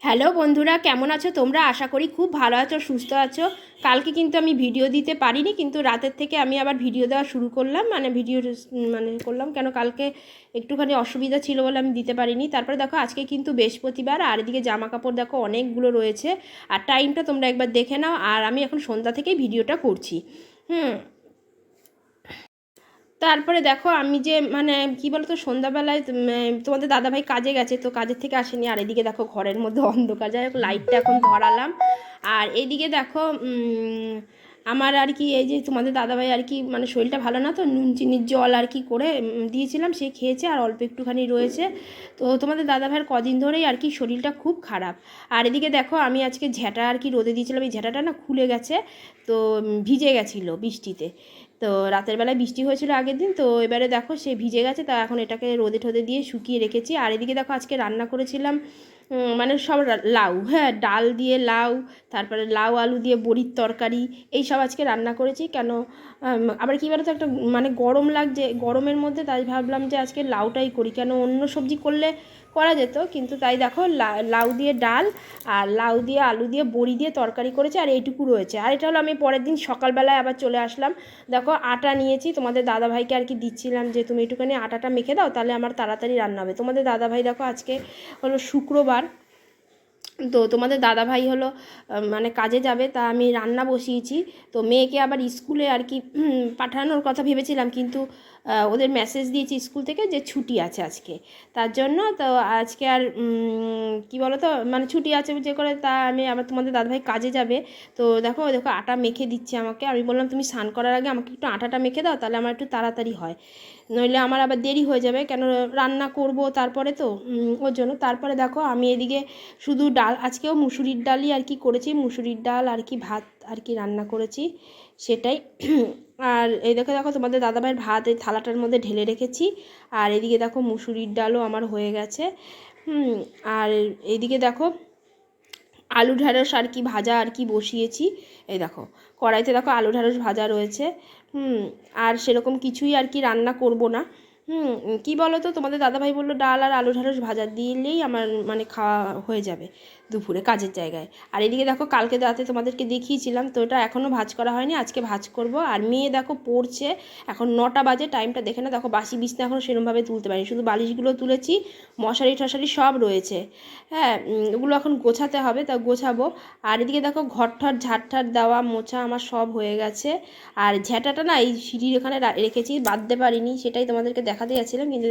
Hello বন্ধুরা, কেমন আছো তোমরা? আশা করি খুব ভালো আছো, সুস্থ আছো। কালকে কিন্তু আমি ভিডিও দিতে পারিনি, কিন্তু রাতের থেকে আমি আবার ভিডিও দেওয়া শুরু করলাম, করলাম কেন, কালকে একটুখানি অসুবিধা ছিল বলে আমি দিতে পারিনি। তারপরে দেখো আজকে কিন্তু বৃহস্পতিবার, আর এদিকে জামা কাপড় দেখো অনেকগুলো রয়েছে। আর টাইমটা তোমরা একবার দেখে নাও। আর আমি এখন সন্ধ্যা থেকেই ভিডিওটা করছি। হুম তারপরে দেখো আমি যে কি বলতো, সন্ধ্যাবেলায় তোমাদের দাদাভাই কাজে গেছে, তো কাজের থেকে আসেনি। আর এদিকে দেখো ঘরের মধ্যে অন্ধকার, যাই হোক লাইটটা এখন ধরালাম। আর এদিকে দেখো আমার আর কি, এই যে তোমাদের দাদাভাই আর কি শরীরটা ভালো না, তো নুন চিনির জল আর কি করে দিয়েছিলাম, সে খেয়েছে আর অল্প একটুখানি রয়েছে। তো তোমাদের দাদাভাইয়ের কদিন ধরেই আর কি শরীরটা খুব খারাপ। আর এদিকে দেখো আমি আজকে ঝ্যাঁটা আর কি রোদে দিয়েছিলাম, এই ঝ্যাঁটাটা না খুলে গেছে, তো ভিজে গেছিলো বৃষ্টিতে। তো রাতের বেলায় বৃষ্টি হয়েছিল আগের দিন, তো এবারে দেখো সে ভিজে গেছে, তা এখন এটাকে রোদে ঠোদে দিয়ে শুকিয়ে রেখেছি। আর এদিকে দেখো আজকে রান্না করেছিলাম সব লাউ, হ্যাঁ ডাল দিয়ে লাউ, তারপরে লাউ আলু দিয়ে বড়ির তরকারি, এই সব আজকে রান্না করেছি। কেন আবার কী বলতো, একটা গরম লাগছে, গরমের মধ্যে তাই ভাবলাম যে আজকে লাউটাই করি, কেন অন্য সবজি করলে করা যেত, কিন্তু তাই দেখো লাউ দিয়ে ডাল আর লাউ দিয়ে আলু দিয়ে বড়ি দিয়ে তরকারি করেছে, আর এইটুকু রয়েছে। আর এটা হলো আমি পরের দিন সকালবেলায় আবার চলে আসলাম। দেখো আটা নিয়েছি, তোমাদের দাদাভাইকে আর কি দিচ্ছিলাম যে তুমি একটুখানি আটাটা মেখে দাও, তাহলে আমার তাড়াতাড়ি রান্না হবে। তোমাদের দাদাভাই দেখো আজকে হলো শুক্রবার, তো তোমাদের দাদাভাই হলো কাজে যাবে, তা আমি রান্না বসিয়েছি। তো মেয়েকে আবার স্কুলে আর কি পাঠানোর কথা ভেবেছিলাম, কিন্তু ওদের মেসেজ দিয়েছি স্কুল থেকে যে ছুটি আছে আজকে, তার জন্য তো আজকে আর কি বলো তো, ছুটি আছে যে করে, তা আমি আবার তোমাদের দাদাভাই কাজে যাবে। তো দেখো দেখো আটা মেখে দিচ্ছে আমাকে, আমি বললাম তুমি স্নান করার আগে আমাকে একটু আটাটা মেখে দাও, তাহলে আমার একটু তাড়াতাড়ি হয়, নইলে আমার আবার দেরি হয়ে যাবে, কেন রান্না করব তারপরে, তো ওর জন্য। তারপরে দেখো আমি এদিকে শুধু ডাল, আজকেও মুসুরির ডালই আর কি করেছি, মুসুরির ডাল আর কি ভাত আর কি রান্না করেছি, সেটাই। আর এই দেখো দেখো তোমাদের দাদাভাইয়ের ভাত এই থালাটার মধ্যে ঢেলে রেখেছি। আর এদিকে দেখো মুসুরির ডালও আমার হয়ে গেছে। আর এইদিকে দেখো আলু ঢ্যাঁড়স আর কি ভাজা আর কি বসিয়েছি। এই দেখো কড়াইতে দেখো আলু ঢ্যাঁড়স ভাজা রয়েছে। আর সেরকম কিছুই আর কি রান্না করব না। কী বলো তো, তোমাদের দাদাভাই বললো ডাল আর আলু ঢ্যাঁড়স ভাজা দিলেই আমার খাওয়া হয়ে যাবে দুপুরে কাজের জায়গায়। আর এদিকে দেখো কালকে রাতে তোমাদেরকে দেখিয়েছিলাম, তো এটা এখনও ভাজ করা হয়নি, আজকে ভাজ করব। আর মেয়ে দেখো পড়ছে, এখন 9টা বাজে, টাইমটা দেখে না, দেখো বাসি বিছনা এখনও সেরকমভাবে তুলতে পারিনি, শুধু বালিশগুলো তুলেছি, মশারি টশারি সব রয়েছে। হ্যাঁ, ওগুলো এখন গোছাতে হবে, তা গোছাবো। আর এদিকে দেখো ঘরঠর ঝাড় দেওয়া মোছা আমার সব হয়ে গেছে। আর ঝ্যাঁটাটা না এই সিঁড়ির এখানে রেখেছি, বাঁধতে পারিনি, সেটাই তোমাদেরকে দেখাতে যাচ্ছিলাম, কিন্তু